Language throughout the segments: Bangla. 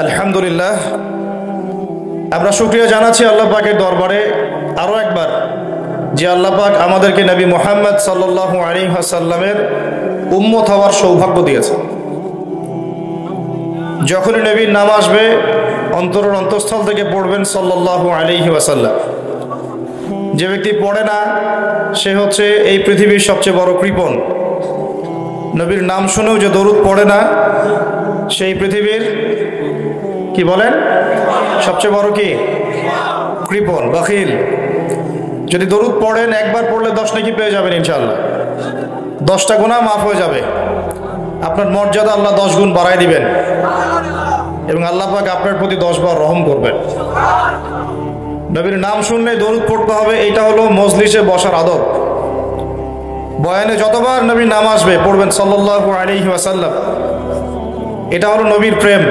আলহামদুলিল্লাহ, আমরা শুকরিয়া জানাচ্ছি আল্লাহ পাকের দরবারে আরও একবার যে আল্লাহ পাক আমাদেরকে নবী মুহাম্মদ সাল্লাল্লাহু আলাইহি ওয়াসাল্লামের উম্মত হওয়ার সৌভাগ্য দিয়েছে। যখনই নবীর নাম আসবে অন্তরের অন্তঃস্থল থেকে পড়বেন সাল্লাল্লাহু আলাইহি ওয়াসাল্লাম। যে ব্যক্তি পড়ে না সে হচ্ছে এই পৃথিবীর সবচেয়ে বড় কৃপণ। নবীর নাম শুনেও যে দরুদ পড়ে না সেই পৃথিবীর কি বলেন সবচেয়ে বড় কি কৃপণ, বখিল। যদি দরুদ পড়েন একবার পড়লে 10 নেকি পেয়ে যাবেন ইনশাআল্লাহ। 10টা গুনাহ মাফ হয়ে যাবে, আপনার মর্যাদা আল্লাহ 10 গুণ বাড়ায় দিবেন এবং আল্লাহ পাক আপনার প্রতি 10 বার রহম করবেন। নবীর নাম শুনলে দরুদ পড়তে হবে, এটা হলো মজলিসে বসার আদব। বয়ানে যতবার নবীর নাম আসবে পড়বেন সাল্লাল্লাহু আলাইহি ওয়াসাল্লাম। এটা হলো নবীর প্রেম।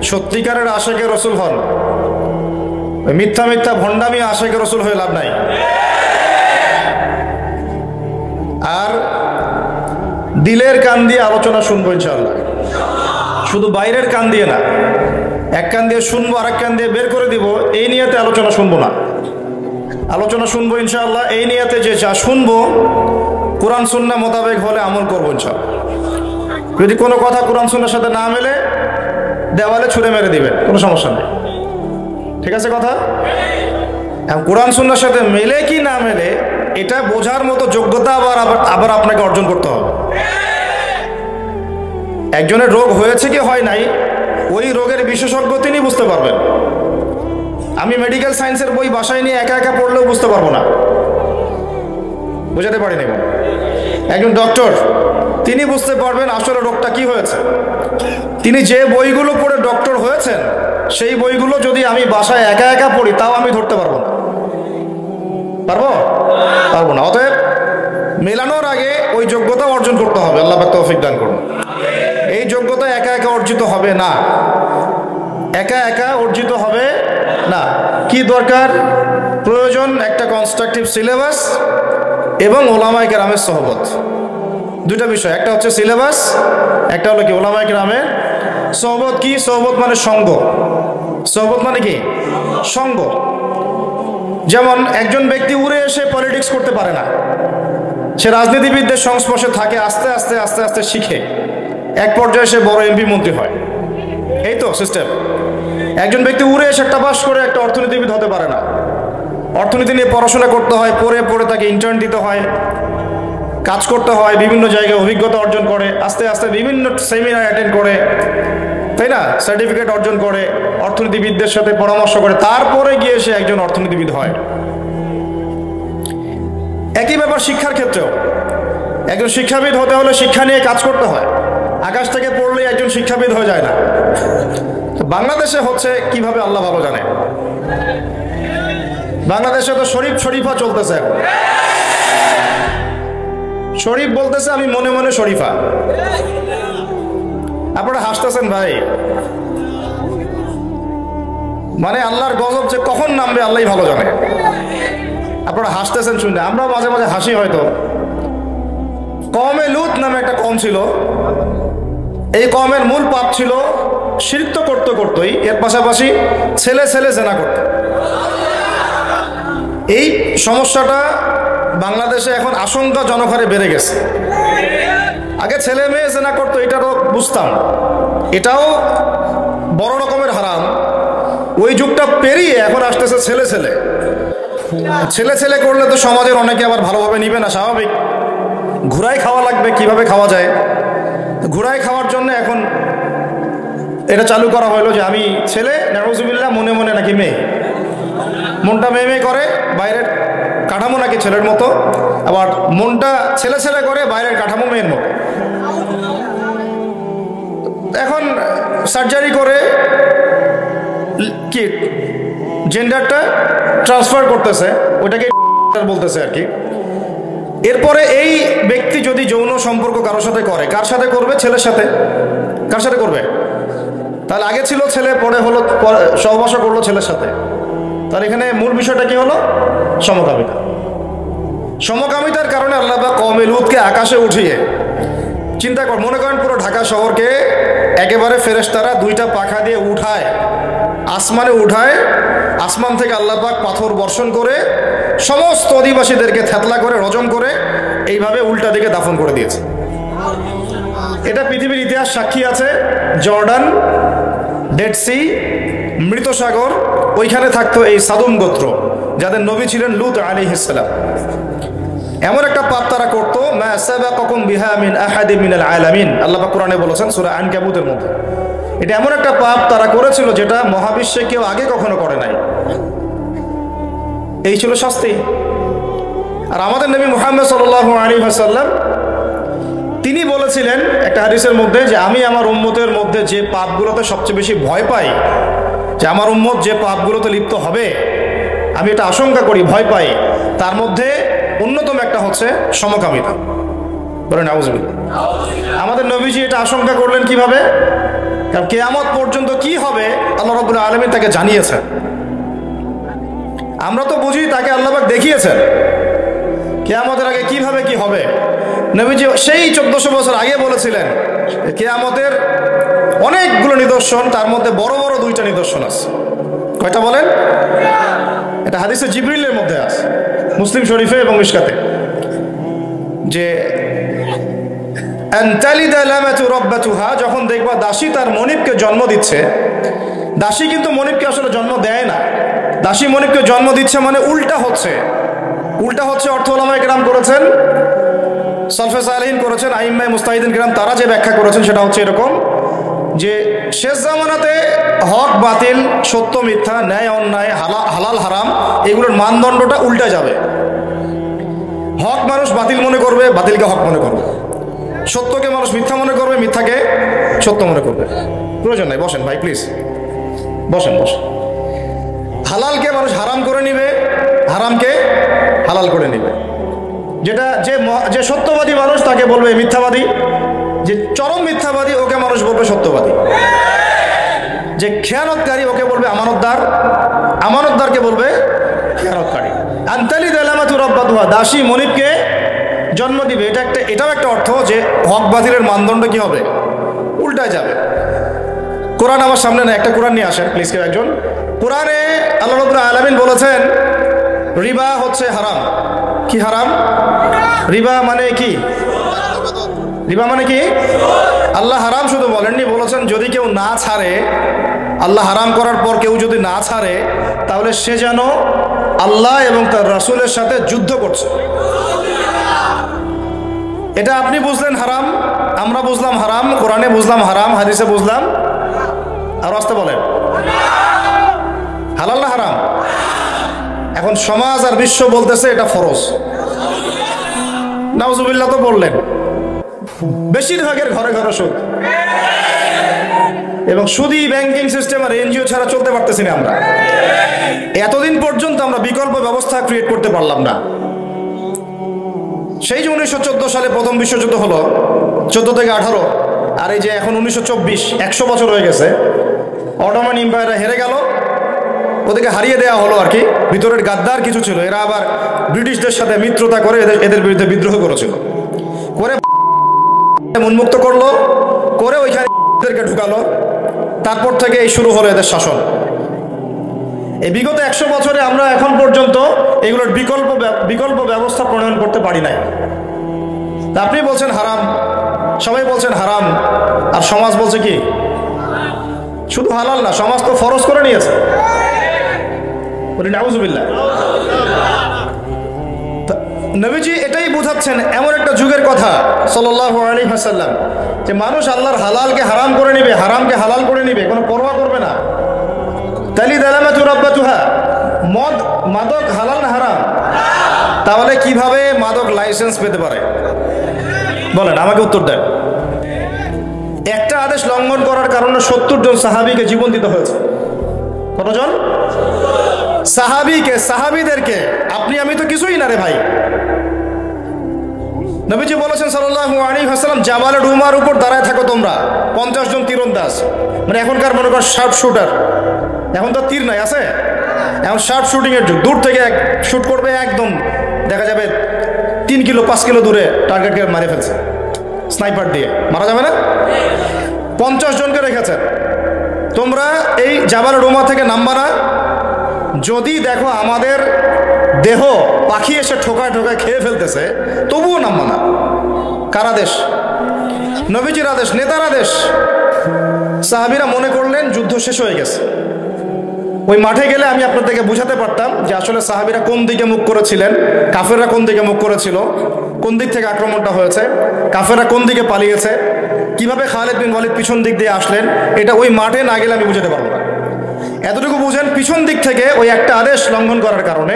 সত্যিকারের আশিকে রসুল হন, মিথ্যা মিথ্যা ভণ্ডামি আশিকে রসুল হয়ে লাভ নাই। আর দিলের কান দিয়ে আলোচনা শুনবো ইনশাআল্লাহ, শুধু বাইরের কান দিয়ে না। এক কান দিয়ে শুনবো আর এক কান দিয়ে বের করে দিব, এই নিয়তে আলোচনা শুনবো না। আলোচনা শুনবো ইনশাআল্লাহ এই নিয়তে যে যা শুনবো কোরআন সুন্নাহ মোতাবেক হলে আমল করবো ইনশাআল্লাহ। যদি কোনো কথা কোরআন সুন্নাহর সাথে না মেলে দেওয়ালে ছুঁড়ে মেরে দিবেন, কোনো সমস্যা নেই। ঠিক আছে কথা? কোরআন সুন্নাহর সাথে মেলে কি না মেলে এটা বোঝার মতো যোগ্যতা আবার আপনাকে অর্জন করতে হবে। একজনের রোগ হয়েছে কি হয় নাই ওই রোগের বিশেষজ্ঞ তিনি বুঝতে পারবেন। আমি মেডিকেল সায়েন্সের বই বাসায় নিয়ে একা একা পড়লেও বুঝতে পারবো না, বুঝাতে পারি না। একজন ডক্টর তিনি বুঝতে পারবেন আসলে রোগটা কি হয়েছে। তিনি যে বইগুলো পড়ে ডক্টর হয়েছেন সেই বইগুলো যদি আমি বাসায় একা একা পড়ি তাও আমি ধরতে পারবো না। পারবো না। অতএব মেলানোর আগে ওই যোগ্যতা অর্জন করতে হবে। আল্লাহ পাক তৌফিক দান করুন। এই যোগ্যতা একা একা অর্জিত হবে না, একা একা অর্জিত হবে না। কি দরকার? প্রয়োজন একটা কনস্ট্রাকটিভ সিলেবাস এবং ওলামায়ে কেরামের সোহবত। দুইটা বিষয়, একটা হচ্ছে সিলেবাস, একটা হলো কি ওলামায়ে কেরামের সোহবত। কি সোহবত মানে? সঙ্গ। সোহবত মানে কি? সঙ্গ। যেমন একজন ব্যক্তি উড়ে এসে পলিটিক্স করতে পারে না, সে রাজনীতিবিদদের সংস্পর্শে থাকে, আস্তে আস্তে আস্তে আস্তে শিখে এক পর্যায়ে সে বড় এমপি মন্ত্রী হয়। এই তো সিস্টেম। একজন ব্যক্তি উড়ে এসে একটা পাস করে একটা অর্থনীতিবিদ হতে পারে না, অর্থনীতি নিয়ে পড়াশোনা করতে হয়, পড়ে পড়ে তাকে ইন্টার্ন দিতে হয়, কাজ করতে হয়, বিভিন্ন জায়গায় অভিজ্ঞতা অর্জন করে, আস্তে আস্তে বিভিন্ন সেমিনার অ্যাটেন্ড করে, তাই না, সার্টিফিকেট অর্জন করে, অর্থনীতিবিদদের সাথে পরামর্শ করে, তারপরে গিয়ে সে একজন অর্থনীতিবিদ হয়। একই ব্যাপার শিক্ষার ক্ষেত্রেও। একজন শিক্ষাবিদ হতে হলে শিক্ষা নিয়ে কাজ করতে হয়। আকাশ থেকে পড়লেই একজন শিক্ষাবিদ হয়ে যায় না। বাংলাদেশে হচ্ছে কিভাবে আল্লাহ ভালো জানে। বাংলাদেশে তো শরীফ শরীফা চলতেছে এখন। শরীফ বলতেছে আমি মনে মনে শরীফা। আপনারা হাসতেছেন ভাই, মানে আল্লাহর গজব যে কখন নামবে আল্লাহই ভালো জানে। আপনারা হাসতেছেন শুনলে, আমরা মাঝে মাঝে হাসি। হয়তো কওমে লূত নামে একটা কওম ছিল, এই কওমের মূল পাপ ছিল শিরক তো করতোই, এর পাশাপাশি ছেলে ছেলে জেনা করত। এই সমস্যাটা বাংলাদেশে এখন আশঙ্কাজনক হারে বেড়ে গেছে। আগে ছেলে মেয়ে জেনা করতো, এটাও বুঝতাম, এটাও বড় রকমের হারাম। ওই যুগটা পেরিয়ে এখন আসতেছে ছেলে ছেলে। ছেলে ছেলে করলে তো সমাজের অনেকে আবার ভালোভাবে নিবে না, স্বাভাবিক। ঘুরাই খাওয়া লাগবে, কিভাবে খাওয়া যায়। ঘুরাই খাওয়ার জন্য এখন এটা চালু করা হলো যে আমি ছেলে, নাউজুবিল্লাহ, মনে মনে নাকি মেয়ে। মনটা মেয়ে মেয়ে করে, বাইরের কাঠামো নাকি ছেলের মতো, আবার মনটা ছেলে ছেলে করে, বাইরের কাঠামো মেয়ের মতো। এখন সার্জারি করে কি জেন্ডারটা ট্রান্সফার করতেছে, ওটাকে বলতেছে আর কি। এরপরে এই ব্যক্তি যদি যৌন সম্পর্ক কারোর সাথে করে, কার সাথে করবে? ছেলের সাথে। কার সাথে করবে? তাহলে আগে ছিল ছেলে, পরে হলো সহবাস করলো ছেলের সাথে। তাহলে এখানে মূল বিষয়টা কি হলো? সমকামিতা। সমকামিতার কারণে আল্লাহ পাক কওমে লূতকে আকাশে উঠিয়ে, চিন্তা কর, মনে করেন পুরো ঢাকা শহরকে একেবারে ফেরেশতারা দুইটা পাখা দিয়ে উঠায়, আসমানে উঠায়, আসমান থেকে আল্লাহ পাক পাথর বর্ষণ করে সমস্ত অধিবাসীদেরকে থেতলা করে রজম করে এইভাবে উল্টা দিকে দাফন করে দিয়েছে। এটা পৃথিবীর ইতিহাস সাক্ষী আছে। জর্ডান, ডেড সি, মৃত সাগর, ওইখানে থাকতো এই সাদুম গোত্র, যাদের নবী ছিলেন লূত আলাইহিস সালাম। এমন একটা পাপ তারা করতো, মা সাবাকাকুম বিহা মিন আহাদিন মিনাল আলামিন, আল্লাহ পাক কোরআনে বলেছেন সূরা আনকাবুতের মধ্যে। এটা এমন একটা পাপ তারা করেছিল যেটা মহাবিশ্বে কেউ আগে কখনো করে নাই। এই ছিল শাস্তি। আর আমাদের নবী মুহাম্মদ সাল্লাল্লাহু আলাইহি ওয়াসাল্লাম তিনি বলেছিলেন একটা হাদিসের মধ্যে যে আমি আমার উম্মতের মধ্যে যে পাপগুলোতে সবচেয়ে বেশি ভয় পাই, যে আমার উম্মত যে পাপগুলোতে লিপ্ত হবে আমি এটা আশঙ্কা করি, ভয় পাই, তার মধ্যে অন্যতম একটা হচ্ছে সমকামিতা। বলেন আউযুবিল্লাহ। আমাদের নবীজি এটা আশঙ্কা করলেন কিভাবে? কারণ কিয়ামত পর্যন্ত কি হবে আল্লাহ রাব্বুল আলামিন তাকে জানিয়েছেন। আমরা তো বুঝি তাকে আল্লাহ পাক দেখিয়েছেন কিয়ামতের আগে কিভাবে কি হবে। নবীজি সেই 1400 বছর আগে বলেছিলেন কিয়ামতের অনেকগুলো নিদর্শন, তার মধ্যে বড় বড় দুইটা নিদর্শন আছে। কয়টা বলেন? এটা হাদিসে জিবরিলের মধ্যে আছে, মুসলিম শরীফে এবং মিশকাতে, যে যখন দেখবা দাসী তার মনিবকে জন্ম দিচ্ছে। দাসী কিন্তু মনিবকে আসলে জন্ম দেয় না, দাসী মনিবকে জন্ম দিচ্ছে মানে উল্টা হচ্ছে। উল্টা হচ্ছে অর্থ ওলামায়ে কেরাম করেছেন, সালফে সালেহিন করেছেন, আইম্মায়ে মুস্তাহিদিন কেরাম তারা যে ব্যাখ্যা করেছেন সেটা হচ্ছে এরকম যে শেষ জামানাতে হক বাতিল, সত্য মিথ্যা, ন্যায় অন্যায়, হালাল হারাম এগুলোর মানদণ্ডটা উল্টা যাবে। হক মানুষ বাতিল মনে করবে, বাতিলকে হক মনে করবে। সত্যকে মানুষ মিথ্যা মনে করবে, মিথ্যাকে সত্য মনে করবে। প্রয়োজন নাই, বসেন ভাই প্লিজ, বসেন বসেন। হালালকে মানুষ হারাম করে নিবে, হারামকে হালাল করে নিবে। যেটা যে সত্যবাদী মানুষ তাকে বলবে মিথ্যাবাদী, যে চরম মিথ্যাবাদী ওকে মানুষ বলবে সত্যবাদী। যে খেয়ানতকারী ওকে বলবে আমানতদার, আমানতদারকে বলবে খেয়ানতকারী। আনতালি দালামাতু রাব্বাতুহা, দাসী মনিবকে জন্ম দিবে। এটাও একটা অর্থ যে হক বাতিলের মানদণ্ড কি হবে? উল্টায় যাবে। কোরআন আমার সামনে না, একটা কোরআন নিয়ে আসেন প্লিজ কেউ একজন। কোরআনে আল্লাহ রাব্বুল আলামিন বলেছেন রিবা হচ্ছে হারাম। কি হারাম? রিবা মানে কি? রিবা মানে কি? আল্লাহ হারাম শুধু বলেননি, বলেছেন যদি কেউ না ছাড়ে, আল্লাহ হারাম করার পর কেউ যদি না ছাড়ে তাহলে সে যেন আল্লাহ এবং তার রাসূলের সাথে যুদ্ধ করছে। এটা আপনি বুঝলেন হারাম, আমরা বুঝলাম হারাম, কোরআনে বুঝলাম হারাম, হাদিসে বুঝলাম, আর আসতে বলেন হালাল না হারাম? এখন সমাজ আর বিশ্ব বলতেছে এটা ফরজ। নাউজুবিল্লাহ তো বললেন। বেশিরভাগের ঘরে ঘরে সুদ, এবং সুদী ব্যাংকিং সিস্টেম আর এনজিও ছাড়া চলতে পারতেছি না আমরা। এতদিন পর্যন্ত আমরা বিকল্প ব্যবস্থা ক্রিয়েট করতে পারলাম না। সেই যে 1914 সালে প্রথম বিশ্বযুদ্ধ হলো, 14 থেকে 18, আর এই যে এখন 1924, 100 বছর হয়ে গেছে। অটোমান এম্পায়াররা হেরে গেল, ওদেরকে হারিয়ে দেওয়া হলো আর কি। ভিতরের গাদ্দার কিছু ছিল, এরা আবার ব্রিটিশদের সাথে মিত্রতা করে এদের বিরুদ্ধে বিদ্রোহ করেছিল, করে উন্মুক্ত করলো, করে ওইখানে ঢুকালো। তারপর থেকে এই শুরু হলো এদের শাসন। এই বিগত 100 বছরে আমরা এখন পর্যন্ত এগুলোর বিকল্প ব্যবস্থা প্রণয়ন করতে পারি নাই। আপনি বলছেন হারাম, সবাই বলছেন হারাম, আর সমাজ বলছে কি শুধু হালাল না, সমাজ তো ফরজ করে নিয়েছে। নাউজুবিল্লাহ। নবীজি এটাই বুঝাচ্ছেন, এমন একটা যুগের কথা সাল্লাল্লাহু আলাইহি ওয়াসাল্লাম, যে মানুষ আল্লাহর হালালকে হারাম করে নিবে, হারামকে হালাল করে নিবে, কোনো পরোয়া করবে না। তালি দালামাতু রাব্বাতুহা, মাদক হালাল না হারাম? তাহলে কিভাবে মাদক লাইসেন্স পেতে পারে বলেন, আমাকে উত্তর দেন। একটা আদেশ লঙ্ঘন করার কারণে 70 জন সাহাবীকে জীবন দিতে হয়েছে। কতজন সাহাবীকে? সাহাবীদেরকে। আপনি আমি তো কিছুই না রে ভাই। নবীজি বলেছেন সাল্লাল্লাহু আলাইহি ওয়াসাল্লাম, জাবালে রুমার উপর দাঁড়ায় থাকো তোমরা 50 জন তীরন্দাজ, মানে এখনকার মনে কর শার্প শুটার। এখন তো তীর নাই, আছে এখন শার্প শুটিং এর যুগ। দূর থেকে শুট করবে, একদম দেখা যাবে 3 কিলো 5 কিলো দূরে টার্গেটকে মারে ফেলছে, স্নাইপার দিয়ে মারা যাবে না? 50 জনকে রেখেছেন, তোমরা এই জাবাল রুমা থেকে নামবা না, যদি দেখো আমাদের দেহ পাখি এসে ঠোকায় ঠোকায় খেয়ে ফেলতেছে তবুও নামবা না। কার আদেশ? নবীজির আদেশ, নেতার আদেশ। সাহাবীরা মনে করলেন যুদ্ধ শেষ হয়ে গেছে। ওই মাঠে গেলে আমি আপনাদেরকে বুঝাতে পারতাম যে আসলে সাহাবীরা কোন দিকে মুখ করেছিলেন, কাফেররা কোন দিকে মুখ করেছিল, কোন দিক থেকে আক্রমণটা হয়েছে, কাফেররা কোন দিকে পালিয়েছে, কিভাবে খালিদ বিন ওয়ালিদ পিছন দিক দিয়ে আসলেন, এটা ওই মাঠে না গেলে আমি বুঝাতে পারবো না। এতটুকু বুঝেন, পিছন দিক থেকে ওই একটা আদেশ লঙ্ঘন করার কারণে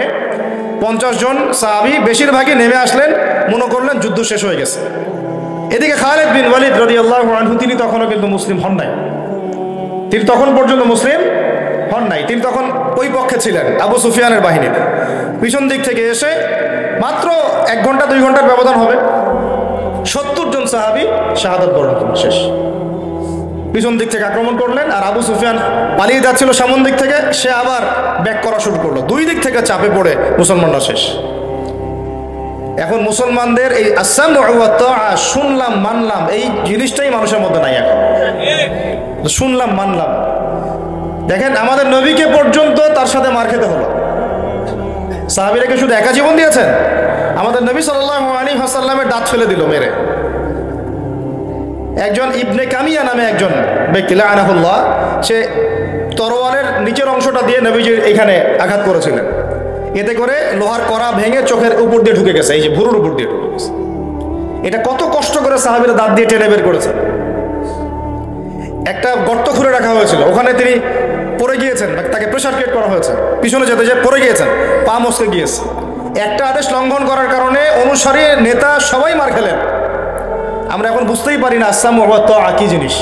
50 জন সাহাবী বেশিরভাগই নেমে আসলেন, মনে করলেন যুদ্ধ শেষ হয়ে গেছে। এদিকে খালিদ বিন ওয়ালিদ রাদিয়াল্লাহু আনহু তিনি তখনও কিন্তু মুসলিম হন নাই, তিনি তখন পর্যন্ত মুসলিম হন নাই, তিনি তখন ওই পক্ষে ছিলেন আবু সুফিয়ানের বাহিনীতে। পিছন দিক থেকে এসে মাত্র 1 ঘন্টা 2 ঘন্টার ব্যবধান হবে, 70 জন সাহাবী শাহাদাত বরণ করলেন, শেষ। পিছন দিক থেকে আক্রমণ করলেন, আর আবু সুফিয়ান পালিয়ে যাচ্ছিল সামন দিক থেকে, সে আবার ব্যাক করা শুরু করলো। 2 দিক থেকে চাপে পড়ে মুসলমানরা শেষ। এখন মুসলমানদের এই আসসামু ওয়া তাআ, শুনলাম মানলাম, এই জিনিসটাই মানুষের মধ্যে নাই এখন। শুনলাম মানলাম, দেখেন আমাদের নবীকে পর্যন্ত তার সাথে মার খেতে হলো। সাহাবীরা কি শুধু একা জীবন দিয়েছেন? আমাদের নবী সাল্লাল্লাহু আলাইহি ওয়াসাল্লামের দাঁত ফেলে দিল মেরে। একজন ইবনে কামিয়া নামে একজন ব্যক্তি লাআনাহুল্লাহ, সে তরোয়ালের নিচের অংশটা দিয়ে নবীজির এখানে আঘাত করেছিলেন, এতে করে লোহার কড়া ভেঙে চোখের উপর দিয়ে ঢুকে গেছে, এই যে ভুরুর উপর দিয়ে ঢুকে গেছে। এটা কত কষ্ট করে সাহাবীরা দাঁত দিয়ে টেনে বের করেছে। একটা গর্ত খুঁড়ে রাখা হয়েছিল, ওখানে তিনি পড়ে গিয়েছেন, তাকে প্রেসার ক্রিয়েট করা হয়েছে, পিছনে যেতে যে পড়ে গিয়েছেন, পা মচকে গিয়েছে। একটা আদেশ লঙ্ঘন করার কারণে অনুসারী নেতা সবাই মার খেলেন। আমরা এখন বুঝতেই পারি না আসসামু ওয়া তাআ কি জিনিস।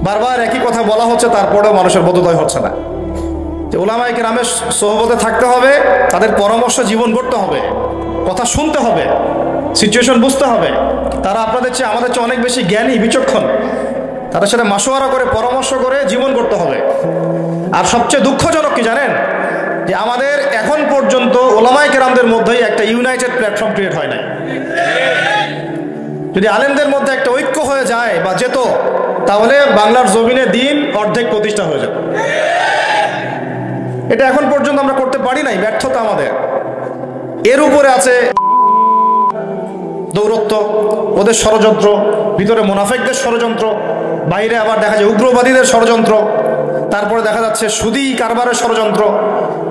বারবার একই কথা বলা হচ্ছে, তারপরেও মানুষের বোধোদয় হচ্ছে না যে উলামায়ে কেরামের সোহবতে থাকতে হবে, তাদের পরামর্শ জীবন গড়তে হবে, কথা শুনতে হবে, সিচুয়েশন বুঝতে হবে। তারা আপনাদের চেয়ে আমাদের চেয়ে অনেক বেশি জ্ঞানী বিচক্ষণ, তাদের সাথে মাশওয়ারা করে পরামর্শ করে জীবন করতে হবে। আর সবচেয়ে দুঃখজনক কি জানেন, যে আমাদের এখন পর্যন্ত উলামায়ে কেরামদের মধ্যেই একটা ইউনাইটেড প্ল্যাটফর্ম ক্রিয়েট হয় নাই। যদি আলেমদের মধ্যে একটা ঐক্য হয়ে যায় বা যেত, তাহলে বাংলার জমিনে দিন অর্ধেক প্রতিষ্ঠা হয়ে যাবে। এটা এখন পর্যন্ত আমরা করতে পারি নাই, ব্যর্থতা আমাদের। এর উপরে আছে দৌরত্ব, ওদের ষড়যন্ত্র, ভিতরে মুনাফিকদের ষড়যন্ত্র, বাইরে আবার দেখা যায় উগ্রবাদীদের ষড়যন্ত্র, তারপরে দেখা যাচ্ছে সুদী কারবারের ষড়যন্ত্র,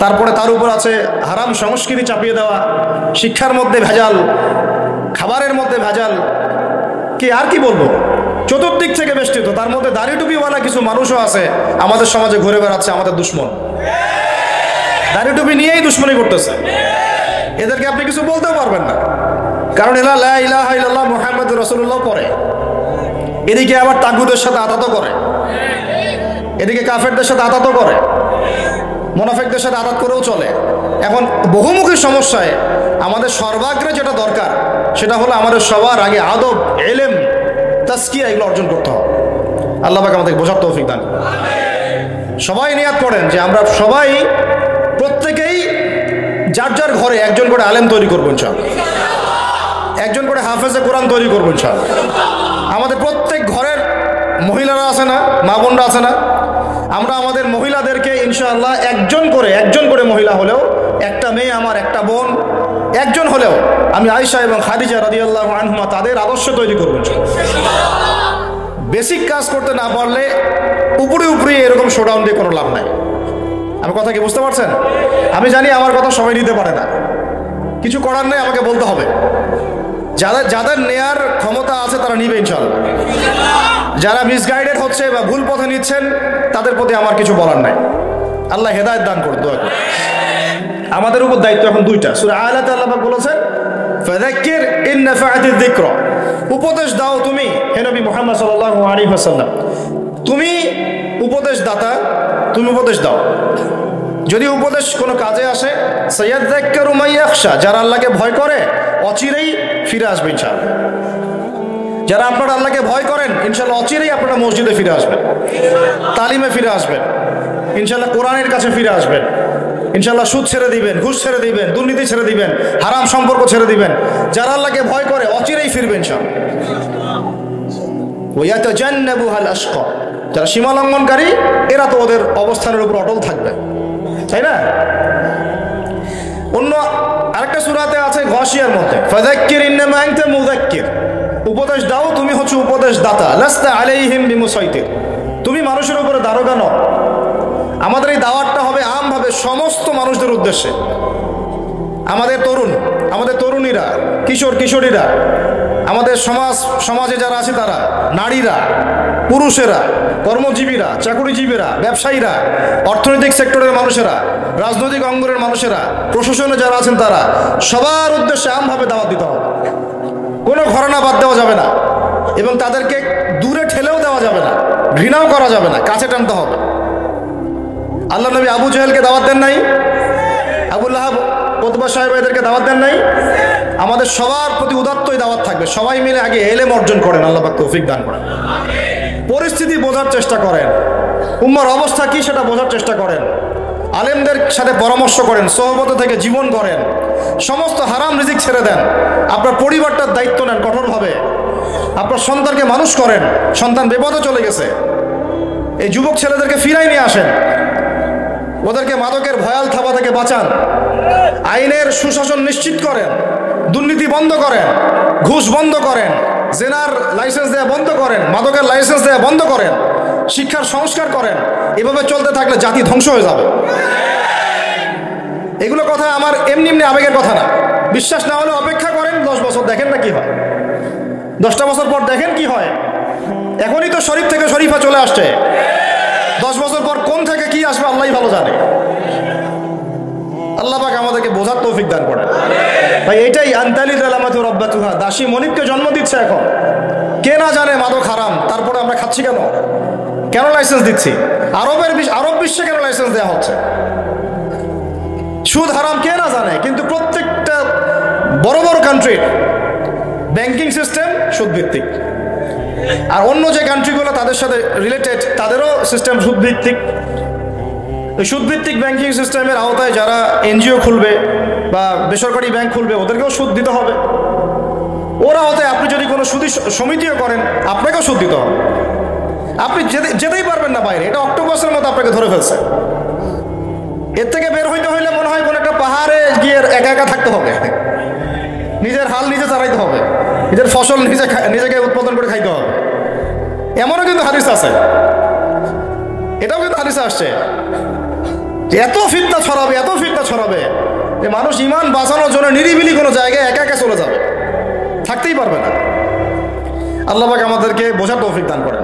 তারপরে তার উপর আছে হারাম সংস্কৃতি চাপিয়ে দেওয়া, শিক্ষার মধ্যে ভেজাল, খাবারের মধ্যে ভেজাল, কি আর কি বলবো, চতুর্দিক থেকে বেষ্টিত। তার মধ্যে দাড়ি টুপিওয়ালা কিছু মানুষও আছে আমাদের সমাজে ঘুরে বেড়াচ্ছে, আমাদের দুশ্মন, দাড়ি টুপি নিয়েই দুশ্মনী করতেছে। এদেরকে আপনি কিছু বলতেও পারবেন না, কারণ এরা লা ইলাহা ইল্লাল্লাহ মুহাম্মাদুর রাসূলুল্লাহ পড়ে, এদিকে আবার তাগুদের সাথে আতাত করে, এদিকে কাফেরদের সাথে আতাত করে, মুনাফিকদের সাথে আতাত করেও চলে। এখন বহুমুখী সমস্যায় আমাদের সর্বাগ্রে যেটা দরকার, সেটা হলো আমাদের সবার আগে আদব, ইলম, তাজকিয়া এগুলো অর্জন করতে হবে। আল্লাহ পাক আমাদেরকে বোঝার তৌফিক দান। সবাই নিয়াত করেন যে আমরা সবাই প্রত্যেকেই যার যার ঘরে একজন করে আলেম তৈরি করবো ইনশাআল্লাহ, একজন করে হাফেজে কোরআন তৈরি করবো ইনশাআল্লাহ। আমাদের প্রত্যেক ঘরের মহিলারা আছে না, মা বোনরা আছে না, আমরা আমাদের মহিলাদেরকে ইনশাআল্লাহ একজন করে মহিলা হলেও, একটা মেয়ে আমার, একটা বোন, একজন হলেও আমি আয়েশা এবং খাদিজা রাদিয়াল্লাহু আনহুমা তাদের আদর্শ তৈরি করবো। বেসিক কাজ করতে না পারলে উপরে এরকম শোডাউন দিয়ে কোনো লাভ নাই। আমার কথা কি বুঝতে পারছেন? আমি জানি আমার কথা সবাই নিতে পারে না, কিছু করার নেই, আমাকে বলতে হবে। যাদের নেয়ার ক্ষমতা আছে তারা নিবে ইনশাআল্লাহ। যারা মিসগাইডেড হচ্ছে বা ভুল পথে নিচ্ছেন, তাদের প্রতি আমার কিছু বলার নাই। আল্লাহ হেদায়েত দান করুন, দোয়া করুন। আমাদের উপর দায়িত্ব এখন 2টা। সূরা আলাতে আল্লাহ পাক বলেছেন, ফাযাক্কির ইন নাফাআতিয যিকরা, উপদেশ দাও তুমি হে নবী মুহাম্মদ সাল্লাল্লাহু আলাইহি ওয়াসাল্লাম, তুমি উপদেশ দাতা, তুমি উপদেশ দাও। যদি উপদেশ কোনো কাজে আসে, সায়াযাক্কারু মান ইয়াখশা, যারা আল্লাহকে ভয় করে অচিরেই ফিরে আসবে ইনশাআল্লাহ। যারা আপনারা আল্লাহকে ভয় করেন ইনশাআল্লাহ অচিরেই আপনারা মসজিদে ফিরে আসবেন, তালিমে ফিরে আসবেন, ইনশাআল্লাহ কোরআনের কাছে ফিরে আসবেন, ইনশাআল্লাহ সুদ ছেড়ে দিবেন, ঘুষ ছেড়ে দিবেন, দুর্নীতি ছেড়ে দিবেন, হারাম সম্পর্ক ছেড়ে দিবেন। যারা আল্লাহকে ভয় করে অচিরেই ফিরবেন ইনশাআল্লাহ। ওয়ায়াতাজান্নাবুহাল আশকা, যারা সীমা লঙ্ঘনকারী এরা তো ওদের অবস্থানের উপর অটল থাকবে, তাই না? অন্য আরেকটা সূরাতে আছে গাশিয়ার মধ্যে, ফাযাক্কির ইন্নামা আনতা মুযাক্কির, উপদেশ দাও, তুমি হচ্ছে উপদেশ দাতা, লাস্তা আলাইহিম বিমুসাইতির, তুমি মানুষের উপরে দারোগা নও। আমাদের এই দাওয়াতটা হবে আমভাবে সমস্ত মানুষদের উদ্দেশ্যে। আমাদের তরুণীরা, কিশোর কিশোরীরা, আমাদের সমাজে যারা আছে তারা, নারীরা, পুরুষেরা, কর্মজীবীরা, চাকরিজীবীরা, ব্যবসায়ীরা, অর্থনৈতিক সেক্টরের মানুষেরা, রাজনৈতিক অঙ্গনের মানুষেরা, প্রশাসনে যারা আছেন তারা সবার উদ্দেশ্যে আমভাবে দাওয়াত দিতে হবে। কোনো ঘরানা বাদ দেওয়া যাবে না এবং তাদেরকে দূরে ঠেলেও দেওয়া যাবে না, ঘৃণাও করা যাবে না, কাছে টানতে হবে। আল্লাহ নবী আবু জেহেলকে দাওয়াত দেন নাই? আবু লাহাব, উতবা সাহেব এদেরকে দাওয়াত দেন নাই? আমাদের সবার প্রতি উদাত্তই দাওয়াত থাকবে। সবাই মিলে আগে এলেম অর্জন করেন, আল্লাহ পাক তৌফিক দান করেন। পরিস্থিতি বোঝার চেষ্টা করেন, উম্মার অবস্থা কি সেটা বোঝার চেষ্টা করেন, আলেমদের সাথে পরামর্শ করেন, সোহবত থেকে জীবন করেন, সমস্ত হারাম রিজিক ছেড়ে দেন, আপনার পরিবারটার দায়িত্ব নেন কঠোরভাবে, আপনার সন্তানকে মানুষ করেন। সন্তান বিপদে চলে গেছে, এই যুবক ছেলেদেরকে ফিরাই নিয়ে আসেন, ওদেরকে মাদকের ভয়াল থাবা থেকে বাঁচান, আইনের সুশাসন নিশ্চিত করেন, দুর্নীতি বন্ধ করেন, ঘুষ বন্ধ করেন, জেনার লাইসেন্স দেওয়া বন্ধ করেন, মাদকের লাইসেন্স দেওয়া বন্ধ করেন, শিক্ষার সংস্কার করেন। এভাবে চলতে থাকলে জাতি ধ্বংস হয়ে যাবে। এগুলো কথা আমার এমনি এমনি আবেগের কথা না। বিশ্বাস না হলে অপেক্ষা করেন 10 বছর, দেখেন না কি হয়। 10টা বছর পর দেখেন কি হয়। এখনই তো শরীফ থেকে শরীফা চলে আসছে, 10 বছর পর কোন থেকে কি আসবে আল্লাহই ভালো জানে। আল্লাহ পাক আমাদেরকে বোঝার তৌফিক দান করেন। ভাই এটাই আনতালিদ আলামাতু রাব্বাতুহা, দাসী মনিবকে জন্ম দিচ্ছে এখন। কে না জানে মাদক হারাম, তারপরে আমরা খাচ্ছি কেন? কেন লাইসেন্স দিচ্ছি? আরব বিশ্বে কেন লাইসেন্স দেওয়া হচ্ছে? সুদ হারাম কে না জানে, কিন্তু প্রত্যেকটা বড় বড় কান্ট্রির ব্যাংকিং সিস্টেম সুদ ভিত্তিক, আর অন্য যে কান্ট্রিগুলো তাদের সাথে রিলেটেড তাদেরও সিস্টেম সুদ ভিত্তিক। এই সুদভিত্তিক ব্যাংকিং সিস্টেমের আওতায় যারা এনজিও খুলবে বা বেসরকারি ব্যাংক খুলবে ওদেরকেও সুদ দিতে হবে। ওরা হতে আপনি যদি কোনো সুদী সমিতিও করেন আপনাকেও সুদ দিতে হবে। আপনি যেতেই পারবেন না বাইরে, এটা অক্টোপাসের মতো আপনাকে ধরে ফেলছে। এর থেকে বের হইতে হইলে মনে হয় কোনো একটা পাহাড়ে গিয়ে একা একা থাকতে হবে, নিজের হাল নিজে চালাইতে হবে, নিজের ফসল নিজেকে উৎপাদন করে খাইতে হবে। এমনও কিন্তু হাদিস আছে, এটাও কিন্তু হাদিসে আসছে যে এত ফিতনা ছড়াবে যে মানুষ ইমান বাঁচানোর জন্য নিরিবিলি কোনো জায়গায় একা একা চলে যাবে, থাকতেই পারবে না। আল্লাহ পাক আমাদেরকে বোঝার তৌফিক দান করেন।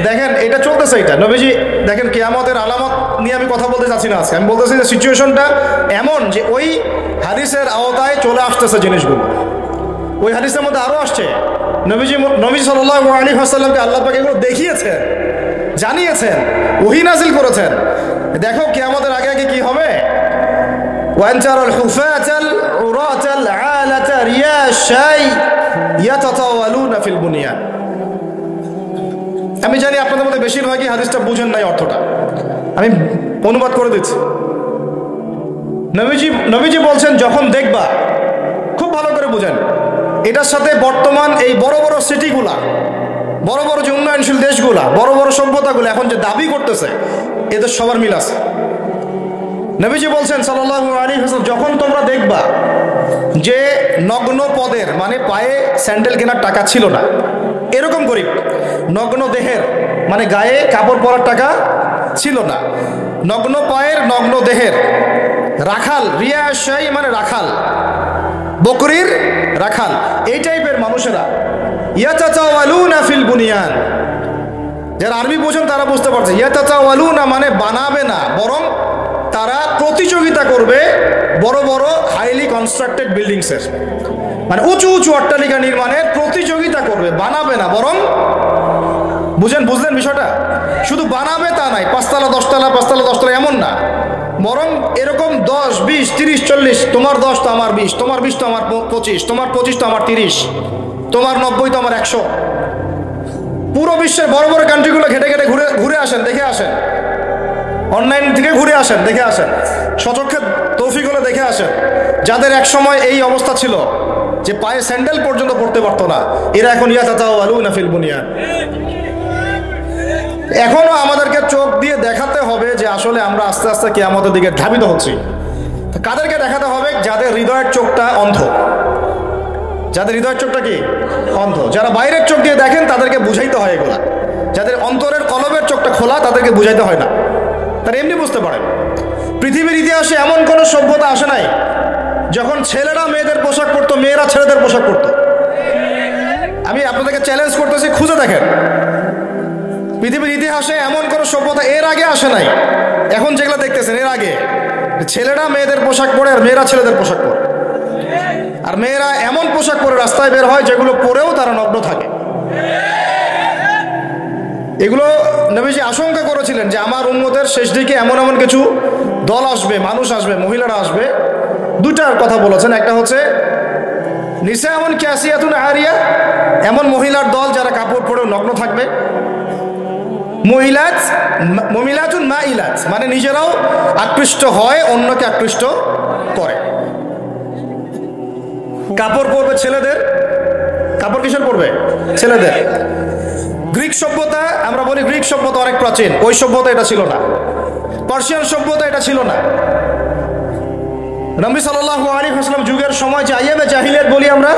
দেখেন এটা চলতেছে, এটা নবীজি দেখেন কিয়ামতের আলামত নিয়ে আমি কথা বলতে চাচ্ছি না আজকে। আমি বলতেছি যে সিচুয়েশনটা এমন যে ওই হাদিসের আওতায় চলে আসতেছে জিনিসগুলো। ওই হাদিসের মধ্যে আরো আসছে, নবী সাল্লাল্লাহু আলাইহি ওয়াসাল্লামকে আল্লাহ পাক এগুলো দেখিয়েছেন, জানিয়েছেন, ওহী নাযিল করেছেন। দেখো কিয়ামতের আগে আগে কি হবে। ওয়ানজারাল হুফাতাল উরাতাল আলাতা রিয়াশাই ইয়াতাতাওয়ালুনা ফিল বুনিয়ান। আমি জানি আপনাদের মধ্যে বেশিরভাগই হাদিসটা বুঝেন নাই অর্থটা, আমি অনুবাদ করে দিচ্ছি। নবীজি বলছেন যখন দেখবা, খুব ভালো করে বুঝেন, এটার সাথে বর্তমান এই বড় বড় সিটিগুলা, বড় বড় যে উন্নয়নশীল দেশগুলা, বড় বড় সভ্যতাগুলো এখন যে দাবি করতেছে এদের সবার মিল আছে। নবীজি বলছেন সাল্লাল্লাহু আলাইহি ওয়াসাল্লাম, যখন তোমরা দেখবা যে নগ্ন পদের মানে পায়ে স্যান্ডেল কেনার টাকা ছিল না, এরকম গরিব, নগ্ন দেহের মানে গায়ে কাপড় পরার টাকা ছিল না, নগ্ন পায়ের নগ্ন দেহের রাখাল, রিয়াশাই মানে রাখাল, বকরির রাখাল, এই টাইপের মানুষেরা ইয়াতাতাওয়ালুনা ফিল বুনিয়ান। যারা আরবি বোঝেন তারা বুঝতে পারছে, ইয়াতাতাওয়ালুনা মানে বানাবে না, বরং তারা প্রতিযোগিতা করবে বড় বড় হাইলি কনস্ট্রাক্টেড বিল্ডিংসের, মানে উঁচু উঁচু অট্টালিকা নির্মাণের প্রতিযোগিতা করবে, বানাবে না। বরং বুঝলেন বিষয়টা, শুধু বানাবে তা নাই, 5 তলা 10 তলা 5 তলা 10 তলা এমন না, বরং এরকম 10 20 30 40, তোমার 10 তো আমার 20, তোমার 20 তো আমার 25, তোমার 25 তো আমার 30, তোমার 90 তো আমার 100। পুরো বিশ্বের বড় বড় কান্ট্রিগুলো ঘেটে ঘেটে ঘুরে আসেন, দেখে আসেন, অনলাইন থেকে ঘুরে আসেন, দেখে আসেন, সচক্ষে তৌফিক হলে দেখে আসেন। যাদের এক সময় এই অবস্থা ছিল যে পায়ে স্যান্ডেল পর্যন্ত পড়তে পারতো না, এরা এখন ইয়াতাতাওয়ালুনা ফিল বুনিয়ান। এখনো আমাদেরকে চোখ দিয়ে দেখাতে হবে যে আসলে আমরা আস্তে আস্তে কিয়ামতের দিকে ধাবিত হচ্ছি। কাদেরকে দেখাতে হবে? যাদের হৃদয়ের চোখটা অন্ধ। যাদের হৃদয়ের চোখটা কি অন্ধ, যারা বাইরের চোখ দিয়ে দেখেন তাদেরকে বুঝাইতে হয় এগুলা। যাদের অন্তরের কলবের চোখটা খোলা তাদেরকে বুঝাইতে হয় না, তারা এমনি বুঝতে পারেন। পৃথিবীর ইতিহাসে এমন কোনো সভ্যতা আসে নাই যখন ছেলেরা মেয়েদের পোশাক পরতো, মেয়েরা ছেলেদের পোশাক পরতো। আমি আপনাদেরকে চ্যালেঞ্জ করতেছি, খুঁজে দেখেন পৃথিবীর ইতিহাসে এমন কোনো সভ্যতা এর আগে আসে নাই। এখন যেগুলো দেখতেছেন এর আগে ছেলেরা মেয়েদের পোশাক পরে আর মেয়েরা ছেলেদের পোশাক পরে, আর মেয়েরা এমন পোশাক পরে রাস্তায় বের হয় যেগুলো পরেও তারা নগ্ন থাকে। এগুলো নবীজি আশঙ্কা করেছিলেন যে আমার উম্মতের শেষ দিকে এমন এমন কিছু দল আসবে, মানুষ আসবে, মহিলারা আসবে। দুটার কথা বলেছেন, একটা হচ্ছে নিসা এমন ক্যাসিয়াতুন আরিয়া, এমন মহিলার দল যারা কাপড় পরেও নগ্ন থাকবে। মহিলাতুন মাইলাত মানে নিজেরাও আকৃষ্ট হয়, অন্যকে আকৃষ্ট করে। কাপড় পরবে ছেলেদের, কাপড় কিসের পরবে? ছেলেদের। গ্রিক সভ্যতা, আমরা বলি গ্রিক সভ্যতা অনেক প্রাচীন, ওই সভ্যতা এটা ছিল না। পার্সিয়ান সভ্যতা এটা ছিল না। নবী সাল্লাল্লাহু আলাইহি ওয়াসাল্লাম যুগের সময় যে আইয়ামে জাহিলিয়াত বলি আমরা,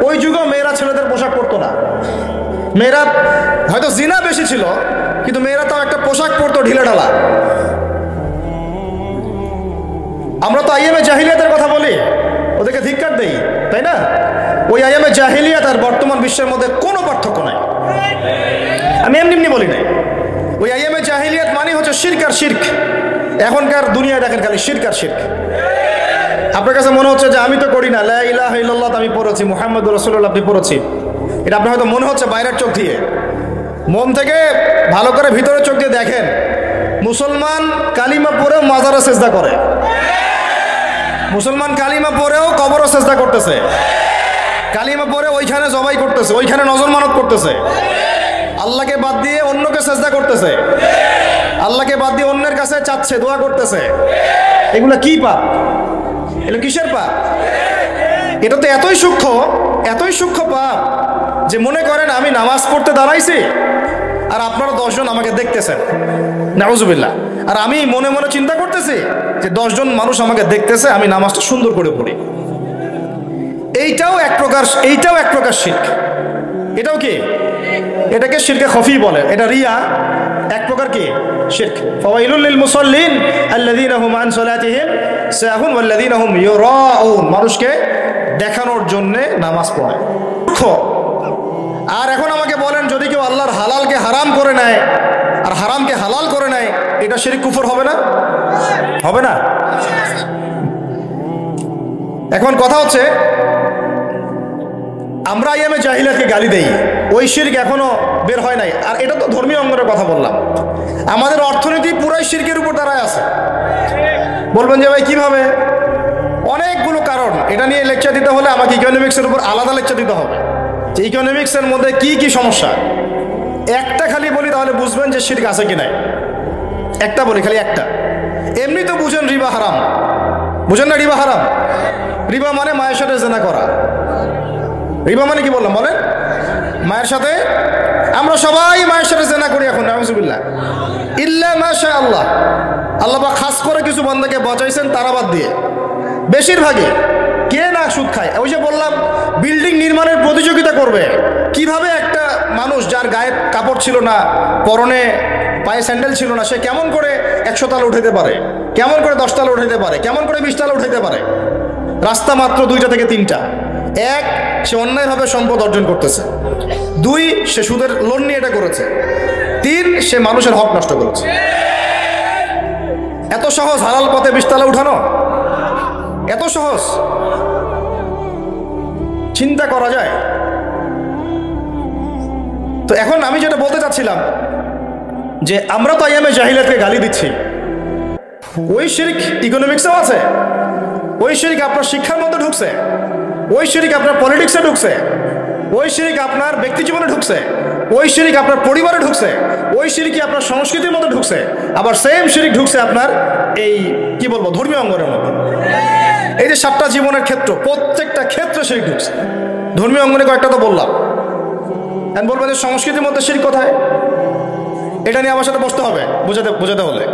ওই যুগেও মেয়েরা ছেলেদের পোশাক পরতো না। মেয়েরা হয়তো জিনা বেশি ছিল, কিন্তু মেয়েরা তাও একটা পোশাক পরতো ঢিলা ঢালা। আমরা তো আইয়ামে জাহিলিয়াতের কথা বলি, ওদেরকে ধিক্কার দেই, তাই না? ওই আইয়ামে জাহিলিয়াত আর বর্তমান বিশ্বের মধ্যে কোনো পার্থক্য নাই। আমি এমনি এমনি বলি নাই। ওই আইয়ামে জাহিলিয়াত মানে হচ্ছে শিরক আর শিরক। এখনকার দুনিয়ায় দেখেন খালি শিরক আর শিরক। আপনার কাছে মনে হচ্ছে যে আমি তো করি না, লা ইলাহা ইল্লাল্লাহ আমি পড়েছি, মুহাম্মাদুর রাসূলুল্লাহ আপনি পড়েছি, এটা আপনার হয়তো মনে হচ্ছে বাইরের চোখ দিয়ে। মন থেকে ভালো করে ভিতরের চোখ দিয়ে দেখেন, মুসলমান কালিমা পড়েও মাজারে সেজদা করে, মুসলমান কালিমা পড়েও কবরে সেজদা করতেছে, কালিমা পড়ে ওইখানে জবাই করতেছে, ওইখানে নজর মানত করতেছে, আল্লাহকে বাদ দিয়ে অন্যকে সেজদা করতেছে, আল্লাহকে বাদ দিয়ে অন্যের কাছে চাচ্ছে, দোয়া করতেছে। এগুলা কি পাপ? এগুলো কিসের পাপ? এটা তো এতই সূক্ষ্ম পাপ যে মনে করেন আমি নামাজ পড়তে দাঁড়াইছি আর আপনারা 10 জন আমাকে দেখতেছেন, নাউজুবিল্লাহ, আর আমি মনে মনে চিন্তা করতেছি যে 10 জন মানুষ আমাকে দেখতেছে, আমি নামাজটা সুন্দর করে পড়ি। এইটাও এক প্রকার শিরক। এটাও কি? এটাকে শিরকে খফি বলে। এটা রিয়া এক প্রকার কি শিরক। ফাওয়াইলুল লিল মুসাল্লিন আল্লাযীনা হুম আন সালাতিহিম সাহুন ওয়াল্লাযীনা হুম ইউরাউন, মানুষকে দেখানোর জন্য নামাজ পড়ে। আর এখন আমাকে বলেন, যদি কেউ আল্লাহর হালালকে হারাম করে নেয় আর হারামকে হালাল করে নেয়, এটা শিরক কুফর হবে না? হবে না? এখন কথা হচ্ছে, আমরা আইয়ামে জাহিলিয়াতকে গালি দেই, ওই শিরক এখনো বের হয় নাই। আর এটা তো ধর্মীয় অঙ্গনের কথা বললাম। আমাদের অর্থনীতি পুরাই শিরকের উপর দাঁড়ায় আছে। বলবেন যে ভাই কিভাবে? অনেকগুলো কারণ। এটা নিয়ে লেকচার দিতে হলে আমাকে ইকোনমিক্সের উপর আলাদা লেকচার দিতে হবে, যে ইকোনমিক্সের মধ্যে কি কি সমস্যা। একটা খালি বলি তাহলে বুঝবেন যে শিরক আছে কি নাই। একটা বলি, খালি একটা। এমনি তো বুঝেন রিবা হারাম, বুঝেন না রিবা হারাম? রিবা মানে মায়ের সাথে জেনা করা। রিবা মানে কি বললাম বলেন? মায়ের সাথে। আমরা সবাই মায়ের সাথে জেনা করি এখন, নাউজুবিল্লাহ, ইল্লা মাশা আল্লাহ। আল্লাহ পাক খাস করে কিছু বান্দাকে বাঁচাইছেন তারা বাদ দিয়ে। বেশিরভাগই কে না সুদ খায়? ওই যে বললাম, বিল্ডিং নির্মাণের প্রতিযোগিতা করবে। কিভাবে একটা মানুষ যার গায়ে কাপড় ছিল না, পরনে পায়ে স্যান্ডেল ছিল না, সে কেমন করে 100 তলা উঠাইতে পারে, কেমন করে 10 তলা উঠাইতে পারে, কেমন করে 20 তলা উঠাইতে পারে? রাস্তা মাত্র 2টা থেকে 3টা। 1, সে অন্যায়ভাবে সম্পদ অর্জন করতেছে। 2, সে সুদের লোন নিয়ে এটা করেছে। 3, সে মানুষের হক নষ্ট করেছে। এত সহজ হালাল পথে 20 তলা উঠানো? এত সহজ? চিন্তা করা যায়? তো এখন আমি যেটা বলতে চাচ্ছিলাম, যে আমরা তো আইয়ামে জাহিলিয়াতকে গালি দিচ্ছি, ওই শিরক ইকোনমিক্সেও আছে, ওই শিরক আপনার শিক্ষার মধ্যে ঢুকছে, ওই শিরক আপনার পলিটিক্সে ঢুকছে, ওই শিরক আপনার ব্যক্তি জীবনে ঢুকছে, ওই শিরক আপনার পরিবারে ঢুকছে, ওই শিরকই আপনার সংস্কৃতির মধ্যে ঢুকছে, আবার সেম শিরক ঢুকছে আপনার এই কি বলবো ধর্মীয় অঙ্গনের মধ্যে। এই যে 7টা জীবনের ক্ষেত্র, প্রত্যেকটা ক্ষেত্রে শিরক ঢুকছে। ধর্মীয় অঙ্গনে কয়েকটা তো বললাম। এখন বলবেন যে সংস্কৃতির মধ্যে শিরক কোথায়? এটা নিয়ে আমার সাথে বসতে হবে বোঝাতে হলে।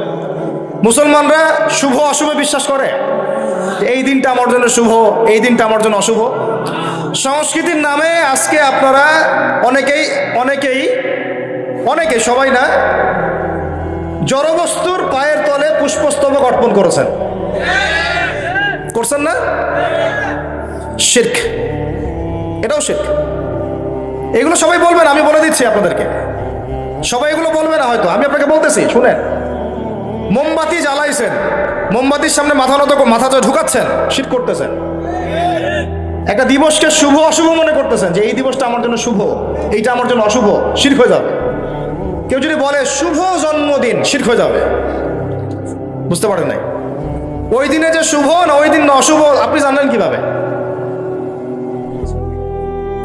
মুসলমানরা শুভ অশুভে বিশ্বাস করে, এই দিনটা আমার জন্য শুভ, এই দিনটা আমার জন্য অশুভ। সংস্কৃতির নামে আজকে আপনারা অনেকেই সবাই না, জড়বস্তুর পায়ের তলে পুষ্পস্তবক অর্পণ করছেন না? শিরক, এটাও শিরক। এগুলো সবাই বলবেন, আমি বলে দিচ্ছি আপনাদেরকে। সবাই এগুলো বলবে না হয়তো, আমি আপনাকে বলতেছি শুনেন। মোমবাতি জ্বালাইছেন, মোমবাতির সামনে মাথা ঢুকাচ্ছেন, শিরক করতেছেন। একটা দিবসকে শুভ অশুভ মনে করতেছেন, যে এই দিবসটা আমার জন্য শুভ, এইটা আমার জন্য অশুভ, শিরক হয়ে যাবে। কেউ যদি বলে শুভ জন্মদিন, শিরক হয়ে যাবে। বুঝতে পারেন নাই? ওই দিনে যে শুভ না ওই দিন না অশুভ আপনি জানলেন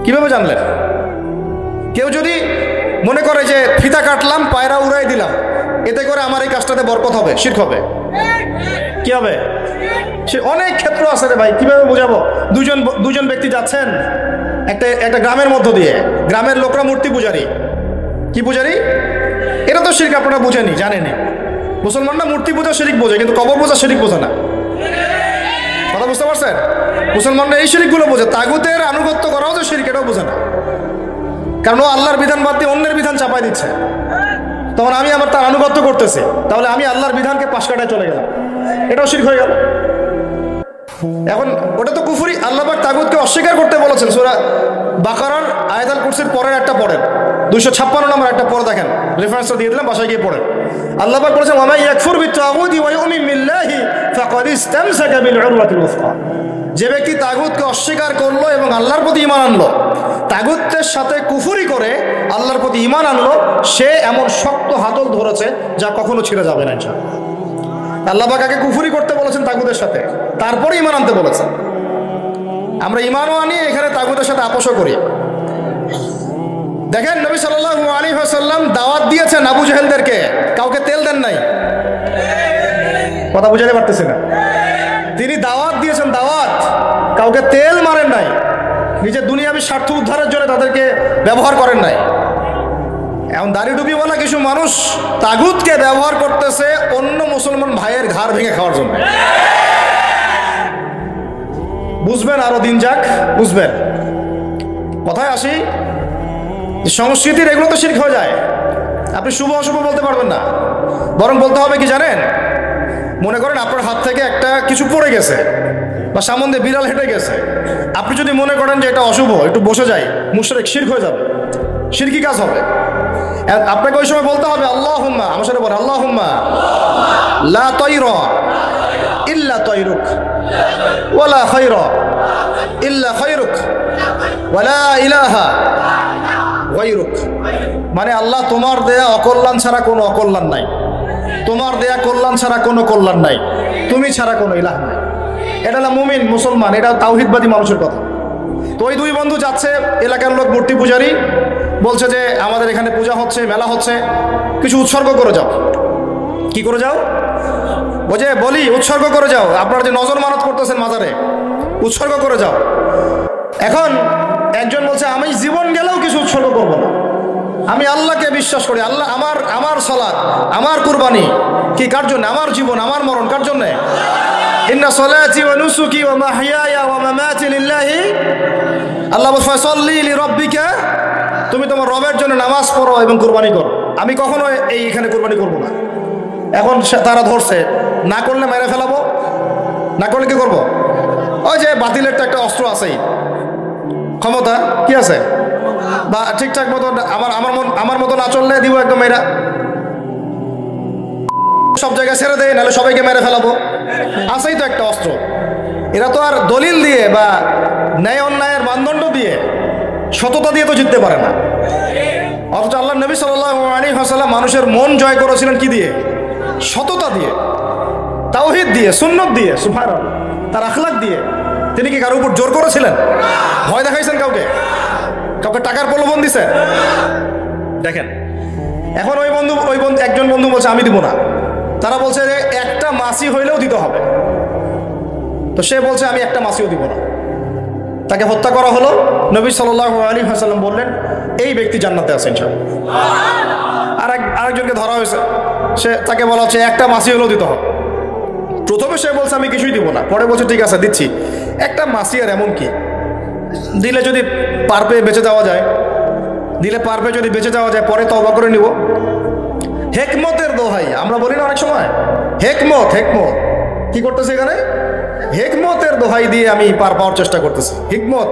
কিভাবে জানলেন? কেউ যদি মনে করে যে ফিতা কাটলাম, পায়রা উড়াই দিলাম, এতে করে আমার এই কাজটাতে বরকত হবে, শিরক হবে। কি হবে? সে অনেক ক্ষেত্র আছে রে ভাই, কিভাবে বোঝাবো? দুজন ব্যক্তি যাচ্ছেন একটা গ্রামের মধ্য দিয়ে, গ্রামের লোকরা মূর্তি পূজারী। কি পূজারী? এটা তো শিরক, আপনারা বুঝেনি, জানেনি। মুসলমানরা মূর্তি পূজা শিরক বোঝে, কিন্তু কবর পূজা শিরক বোঝে না। কথা বুঝতে পারছেন? মুসলমানরা এই শিরকগুলো বোঝে। তাগুতের আনুগত্য করাও যে শিরক, এটাও বোঝে না। কারণ ও আল্লাহর বিধান বাদ দিয়ে অন্যের বিধান চাপাই দিচ্ছে। তখন আমি আবার তার আনুগত্য করতেছি, তাহলে আমি আল্লাহর বিধানকে পাশ কাটায় চলে গেলাম, এটাও শিরক হয়ে গেল। এখন ওটা তো কুফরি। আল্লাহ পাক তাগুতকে অস্বীকার করতে বলেছেন সূরা বাকারার আয়াতুল কুরসির পরের একটা পড়েন, 256 নম্বর একটা পড়ে দেখেন, রেফারেন্সটা দিয়ে দিলাম, বাসায় গিয়ে পড়েন। আল্লাহ পাক বলেছেন ওয়া মান ইয়াকফুর বিত-তাগুতি ওয়া ইউমিন বিল্লাহি ফাকাদ ইসতামসাকা বিল উরওয়াতিল উসকা। যে ব্যক্তি তাগুতকে অস্বীকার করলো এবং আল্লাহর প্রতি ঈমান আনলো, তাগুতের সাথে কুফরি করে আল্লাহর প্রতি ঈমান আনলো, সে এমন শক্ত হাতল ধরেছে যা কখনো ছিঁড়ে যাবে না ইনশাআল্লাহ। আল্লাহ পাক আগে কুফরি করতে বলেছেন তাগুতের সাথে, তারপরে ঈমান আনতে বলেছেন। আমরা ঈমানও আনি, এখানে তাগুতের সাথে আপোষও করি। দেখেন নবী সাল্লাল্লাহু আলাইহি ওয়াসাল্লাম দাওয়াত দিয়েছেন আবু জাহেলদেরকে, কাউকে তেল দেন নাই। কথা বুঝাতে পারতেছি না? তিনি দাওয়াত দিয়েছেন, দাওয়াত, কাউকে তেল মারেন নাই। নিজের দুনিয়াবী স্বার্থ উদ্ধারের জন্য তাদেরকে ব্যবহার করেন নাই। এখন দাড়ি টুপিওয়ালা কিছু মানুষ তাগুতকে ব্যবহার করতেছে অন্য মুসলমান ভাইয়ের ঘাড় ভেঙে খাওয়ার জন্য। বুঝবেন, আরো দিন যাক বুঝবেন। কথায় আসি, সংস্কৃতির এগুলো তো শিরক হয়ে যায়। আপনি শুভ অশুভ বলতে পারবেন না, বরং বলতে হবে কি জানেন? মনে করেন আপনার হাত থেকে একটা কিছু পড়ে গেছে বা সামনে দিয়ে বিড়াল হেঁটে গেছে, আপনি যদি মনে করেন যে এটা অশুভ, একটু বসে যাই, মুশরিক, শিরক হয়ে যাবে, শিরকি কাজ হবে। আপনাকে ওই সময় বলতে হবে আল্লাহুম্মা, আমার সাথে বলেন আল্লাহুম্মা লা তায়রা ইল্লা তায়রুক ওয়ালা খায়রা ইল্লা খায়রুক ওয়ালা ইলাহা গায়রুক। মানে আল্লাহ, তোমার দেয়া অকল্যাণ ছাড়া কোনো অকল্যাণ নাই, তোমার দেয়া কল্যাণ ছাড়া কোনো কল্যাণ নাই, তুমি ছাড়া কোনো ইলাহ নাই। এটা হলো মুমিন মুসলমান, এটা তাওহীদবাদী মানুষের কথা। তো ওই দুই বন্ধু যাচ্ছে, এলাকার লোক মূর্তি পূজারী, বলছে যে আমাদের এখানে পূজা হচ্ছে, মেলা হচ্ছে, কিছু উৎসর্গ করে যাও। কি করে যাও? ও যে বলি উৎসর্গ করে যাও, আপনারা যে নজর মানত করতেছেন মাজারে, উৎসর্গ করে যাও। এখন একজন বলছে আমি জীবন গেলেও কিছু উৎসর্গ করবো না, আমি আল্লাহকে বিশ্বাস করি, আল্লাহ আমার সালাত, আমার কুরবানি কি কার জন্য? আমার জীবন, আমার মরণ কার জন্য? ইন্না সালাতি ওয়া নুসুকি ওয়া মাহইয়ায়া ওয়া মামাতি লিল্লাহি। আল্লাহ বলেন ফাসাল্লি লিরাব্বিকা, তুমি তোমার রবের জন্য নামাজ পড়ো এবং কুরবানি করো। আমি কখনো এখানে কুরবানি করব না। এখন তারা ধরছে, না করলে মেরে ফেলাবো, না করলে কি করব? ওই যে বাতিলের তো একটা অস্ত্র আছেই, ক্ষমতা কি আছে, বা ঠিকঠাক মতো আমার মতো না চললে দিব একদম মেয়েরা, সব জায়গায় ছেড়ে দেয়, নাহলে সবাইকে মেরে ফেলাবো, আছেই তো একটা অস্ত্র। এরা তো আর দলিল দিয়ে বা ন্যায় অন্যায়ের মানদণ্ড দিয়ে, সততা দিয়ে তো জিততে পারে না। অথচ আল্লাহ নবী সাল্লাল্লাহু আলাইহি ওয়াসাল্লাম মানুষের মন জয় করেছিলেন কি দিয়ে? সততা দিয়ে, তাওহীদ দিয়ে, সুন্নত দিয়ে, সুবহানাল্লাহ, তার আখলাক দিয়ে। তিনি কি কারোর উপর জোর করেছিলেন? ভয় দেখাইছেন কাউকে? টাকার প্রলোভন দিছে? দেখেন, এখন ওই বন্ধু একজন বন্ধু বলছে আমি দিব না, তারা বলছে যে একটা মাসি হইলেও দিতে হবে। তো সে বলছে আমি একটা মাছিও দিব না। তাকে হত্যা করা হলো। নবী সাল্লাল্লাহু আলাইহি ওয়াসাল্লাম বললেন এই ব্যক্তি জান্নাতে আছে ইনশাআল্লাহ। আরেকজনকে ধরা হয়েছে, তাকে বলা হচ্ছে একটা মাছি হলেও দিতে হবে। প্রথমে সে বলছে আমি কিছুই দিব না, পরে বলছে ঠিক আছে দিচ্ছি। একটা মাছি আর এমন কি, দিলে যদি পার পেয়ে বেঁচে যাওয়া যায়, যদি বেঁচে যাওয়া যায় পরে তওবা করে নিব। হেকমতের দোহাই আমরা বলি না অনেক সময়, হেকমত কি করতেছে এখানে? হেকমতের দোহাই দিয়ে আমি পার পাওয়ার চেষ্টা করতেছি। হিকমত,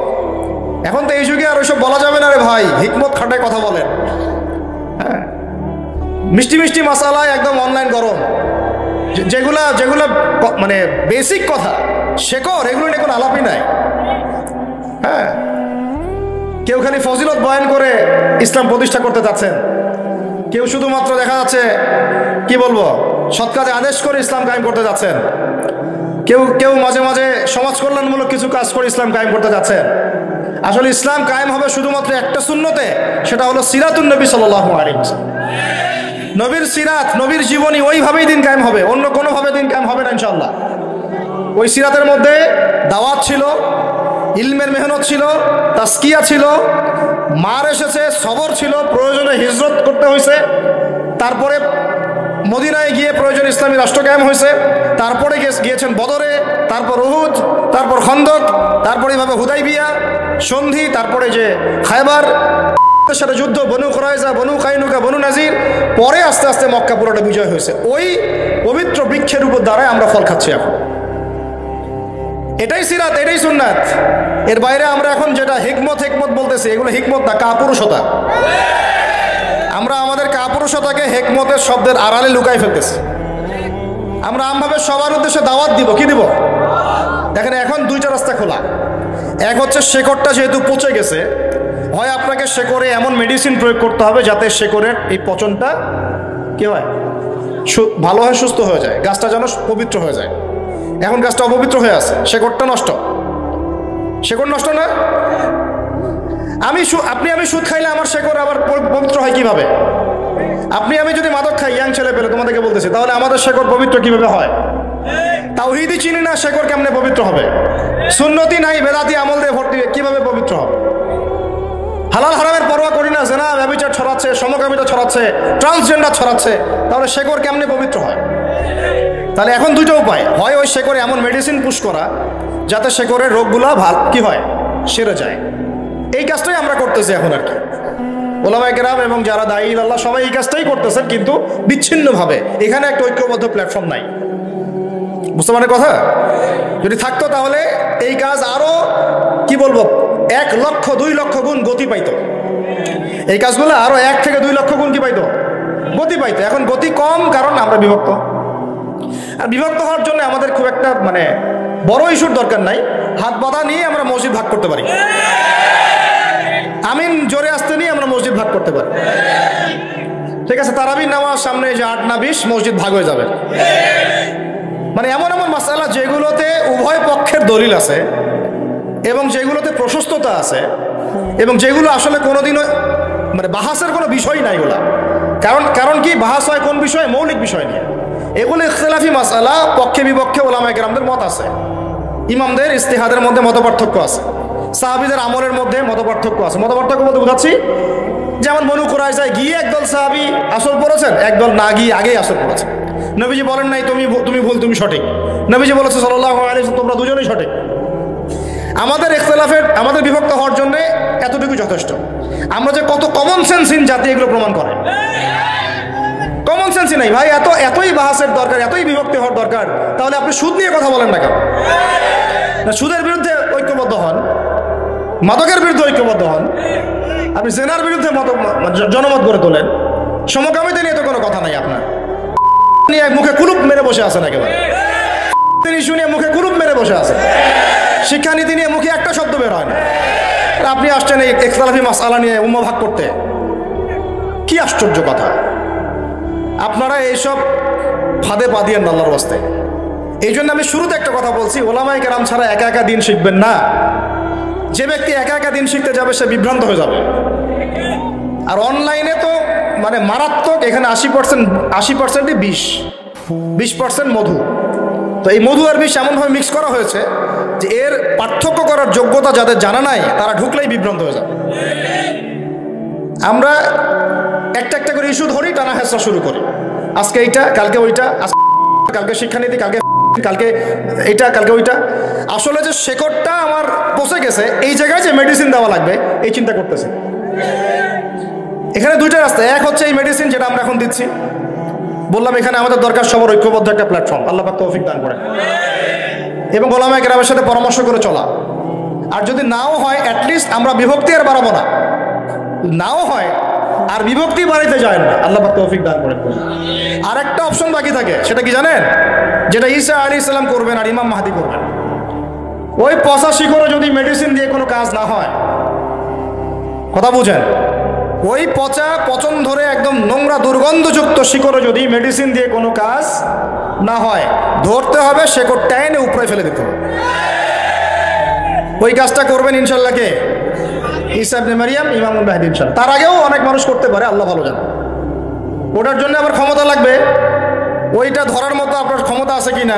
এখন তো এই যুগে আর ওইসব বলা যাবে না রে ভাই, হিকমত খাটায় কথা বলেন। হ্যাঁ, মিষ্টি মশালায় একদম অনলাইন গরম, যেগুলা মানে বেসিক কথা শেখর, এগুলো নিয়ে কোনো আলাপই নাই। হ্যাঁ, কেউ খালি ফজিলত বয়ান করে ইসলাম প্রতিষ্ঠা করতে চাচ্ছেন, কেউ শুধুমাত্র দেখা যাচ্ছে কি বলবো সৎ কাজে আদেশ করে ইসলাম কায়েম করতে যাচ্ছেন, কেউ মাঝে মাঝে সমাজ কল্যাণমূলক কিছু কাজ করে ইসলাম কায়েম করতে যাচ্ছেন। আসলে ইসলাম কায়েম হবে শুধুমাত্র একটা সুন্নতে, সেটা হলো সিরাতুন নবী সাল্লাল্লাহু আলাইহি ওয়াসাল্লাম। নবীর সিরাত, নবীর জীবনী, ওইভাবেই দিন কায়েম হবে, অন্য কোনোভাবে দিন কায়েম হবে না ইনশাআল্লাহ। ওই সিরাতের মধ্যে দাওয়াত ছিল, ইলমের মেহনত ছিল, তাসকিয়া ছিল, মার এসেছে, সবর ছিল, প্রয়োজনে হিজরত করতে হয়েছে, তারপরে মদিনায় গিয়ে প্রয়োজন ইসলামী রাষ্ট্র কায়েম হয়েছে, তারপরে গিয়েছেন বদরে, তারপর উহুদ, তারপর খন্দক, তারপরে এইভাবে হুদাইবিয়া সন্ধি, তারপরে যে খায়বার সাথে যুদ্ধ, বনু কুরাইজা, বনু কাইনুকা, বনু নাজির, পরে আস্তে আস্তে মক্কা পুরোটা বিজয় হয়েছে। ওই পবিত্র বৃক্ষের উপর দ্বারাই আমরা ফল খাচ্ছি এখন। এটাই সিরাত, এটাই সুন্নাত। এর বাইরে আমরা এখন যেটা হিকমত বলতেছি, এগুলো হিকমত না, কাপুরুষতা। আমরা আমাদের কাপুরুষতাকে হিকমতের শব্দের আড়ালে লুকাই ফেলতেছি। আমরা আমভাবে সবার উদ্দেশ্যে দাওয়াত দিব, কি দিব? দেখেন এখন দুইটা রাস্তা খোলা। এক হচ্ছে শেকড়টা যেহেতু পচে গেছে, হয় আপনাকে শেকড়ে এমন মেডিসিন প্রয়োগ করতে হবে যাতে শেকড়ের এই পচনটা কি হয়, ভালো হয়, সুস্থ হয়ে যায়, গাছটা যেন পবিত্র হয়ে যায়। এখন গাছটা অপবিত্র হয়ে আছে, শেকড়টা নষ্ট। শেকড় নষ্ট না? আমি সুদ খাইলে আমার শেকড় আবার পবিত্র হয় কিভাবে? আমি যদি মাদক খাই, ইয়াং ছেলে পেলে তোমাদেরকে বলতেছি, তাহলে আমাদের শেকড় পবিত্র কিভাবে হয়? তাওহীদই চিনি না, শেকড় কেমনে পবিত্র হবে? সুন্নতি নাই, বেদাতি আমল দিয়ে ভর্তি, কিভাবে পবিত্র হবে? হালাল হারামের পরোয়া করি না, জেনা ব্যভিচার ছড়াচ্ছে, সমকামিতা ছড়াচ্ছে, ট্রান্সজেন্ডার ছড়াচ্ছে, তাহলে শেকড় কেমনে পবিত্র হয়? তাহলে এখন দুটো উপায়, হয় ওই শেকড়ে এমন মেডিসিন পুশ করা যাতে শেকড়ের রোগগুলো কি হয়, সেরে যায়। এই কাজটাই আমরা করতেছি এখন আর কি। ওলামায়ে কেরাম এবং যারা দায়ী আল্লাহ সবাই এই কাজটাই করতেছেন, কিন্তু বিচ্ছিন্নভাবে। এখানে একটা ঐক্যবদ্ধ প্ল্যাটফর্ম নাই। বুঝতে পারেন কথা? যদি থাকতো তাহলে এই কাজ আরো কি বলবো 1 লক্ষ 2 লক্ষ গুণ গতি পাইতো। এই কাজগুলো আরো 1 থেকে 2 লক্ষ গুণ কি পাইতো, গতি পাইতো। এখন গতি কম, কারণ আমরা বিভক্ত। আর বিভক্ত হওয়ার জন্য আমাদের খুব একটা মানে বড় ইস্যুর দরকার নাই, হাত বাঁধা নিয়ে আমরা মসজিদ ভাগ করতে পারি। আমিন জোরে আসতে নিয়ে আমরা মসজিদ ভাগ করতে পারি। ঠিক আছে, তারাবির নামাজ সামনে যে 8 না 20 মসজিদ ভাগ হয়ে যাবে। মানে এমন মাসালা যেগুলোতে উভয় পক্ষের দলিল আছে এবং যেগুলোতে প্রশস্ততা আছে এবং যেগুলো আসলে কোনোদিনও মানে বাহাসের কোনো বিষয় নাই ওগুলা। কারণ কি বাহাস হয় কোন বিষয়? মৌলিক বিষয় নিয়ে। এগুলো ইখতিলাফি মাসালা, পক্ষে বিপক্ষে ওলামায়ে কেরামদের মত আছে, ইমামদের ইজতিহাদের মধ্যে মতপার্থক্য আছে, সাহাবীদের আমলের মধ্যে মতপার্থক্য আছে। মতপার্থক্য বলতে বোঝাচ্ছি, যেমন বনু কুরাইজায় গিয়ে একদল সাহাবী আসর পড়েছেন, একদল না গিয়ে আগেই আসর পড়েছেন। নবীজি বলেন নাই তুমি ভুল, তুমি সঠিক। নবীজি বলেছে সাল্লাল্লাহু আলাইহি ওয়াসাল্লাম তোমরা দুজনেই সঠিক। আমাদের ইখতিলাফের, আমাদের বিভক্ত হওয়ার জন্য এতটুকু যথেষ্ট। আমরা যে কত কমন সেন্সহীন জাতি, এগুলো প্রমাণ করে। কমন সেন্সই নাই ভাই, এতই বাহাসের দরকার, এতই বিভক্তি হওয়ার দরকার, তাহলে আপনি সুদ নিয়ে কথা বলেন না কেন? সুদের বিরুদ্ধে ঐক্যবদ্ধ হন, মাদকের বিরুদ্ধে ঐক্যবদ্ধ হন, আপনি জেনার বিরুদ্ধে জনমত গড়ে তোলেন। সমকামিতা নিয়ে তো কোনো কথা নাই, আপনার নিয়ে মুখে কুলুপ মেরে বসে আছেন, একেবারে ইস্যু নিয়ে মুখে কুলুপ মেরে বসে আছেন। শিক্ষানীতি নিয়ে মুখে একটা শব্দ বের হয় না, আপনি আসছেন এই ইখতিলাফি মাসআলা নিয়ে উম্মাহ ভাগ করতে। কি আশ্চর্য কথা! আপনারা এইসব ফাঁদে পা দিয়েন আল্লাহর ওয়াস্তে। এই জন্য আমি শুরুতে একটা কথা বলছি, ওলামায়ে কেরাম ছাড়া একা একা দিন শিখবেন না। যে ব্যক্তি একা একা দিন শিখতে যাবে সে বিভ্রান্ত হয়ে যাবে। আর অনলাইনে তো মানে মারাত্মক, এখানে 80%ই 20% মধু। তো তো এই মধু আর বিষ এমনভাবে মিক্স করা হয়েছে যে এর পার্থক্য করার যোগ্যতা যাদের জানা নাই তারা ঢুকলেই বিভ্রান্ত হয়ে যাবে। আমরা একটা একটা করে ইস্যু ধরি, টানা হেঁচড়া শুরু করি, আজকে এইটা কালকে ওইটা, কালকে শিক্ষানীতি, কালকে এইটা কালকে ওইটা। আসলে যে শেকড়টা আমার পচে গেছে এই জায়গায় যে মেডিসিন দেওয়া লাগবে এই চিন্তা করতেছে। এখানে দুইটা রাস্তা, এক হচ্ছে এই মেডিসিন যেটা আমরা এখন দিচ্ছি। বললাম এখানে আমাদের দরকার সবার ঐক্যবদ্ধ একটা প্ল্যাটফর্ম, আল্লাহ পাক তৌফিক দান করেন, এবং ওলামায়ে কেরামের সাথে পরামর্শ করে চলা। আর যদি নাও হয় অ্যাটলিস্ট আমরা বিভক্তি আর বাড়াবো না, নাও হয় আর বিভক্তি বাড়াইতে যায় না, আল্লাহ পাক তৌফিক দান করেন। আর একটা অপশন বাকি থাকে, সেটা কি জানেন? যেটা ঈসা আলাইহিস সালাম করবেন আর ইমাম মাহদি করবেন। ওই পচা শিকড়ে যদি মেডিসিন দিয়ে কোনো কাজ না হয়, কথা বুঝেন, ওই পচন ধরে একদম নোংরা দুর্গন্ধযুক্ত শিকড়ে যদি মেডিসিন দিয়ে কোনো কাজ না হয়, ধরতে হবে শিকড় টেনে উপরে ফেলে দিতে হবে। ওই কাজটা করবেন ইনশাল্লাহ কে? ঈসা ইবনে মারইয়াম, ইমামুল মাহদী ইনশাল্লাহ। তার আগেও অনেক মানুষ করতে পারে, আল্লাহ ভালো জানে। ওটার জন্য আবার ক্ষমতা লাগবে, ওইটা ধরার মতো আপনার ক্ষমতা আছে কিনা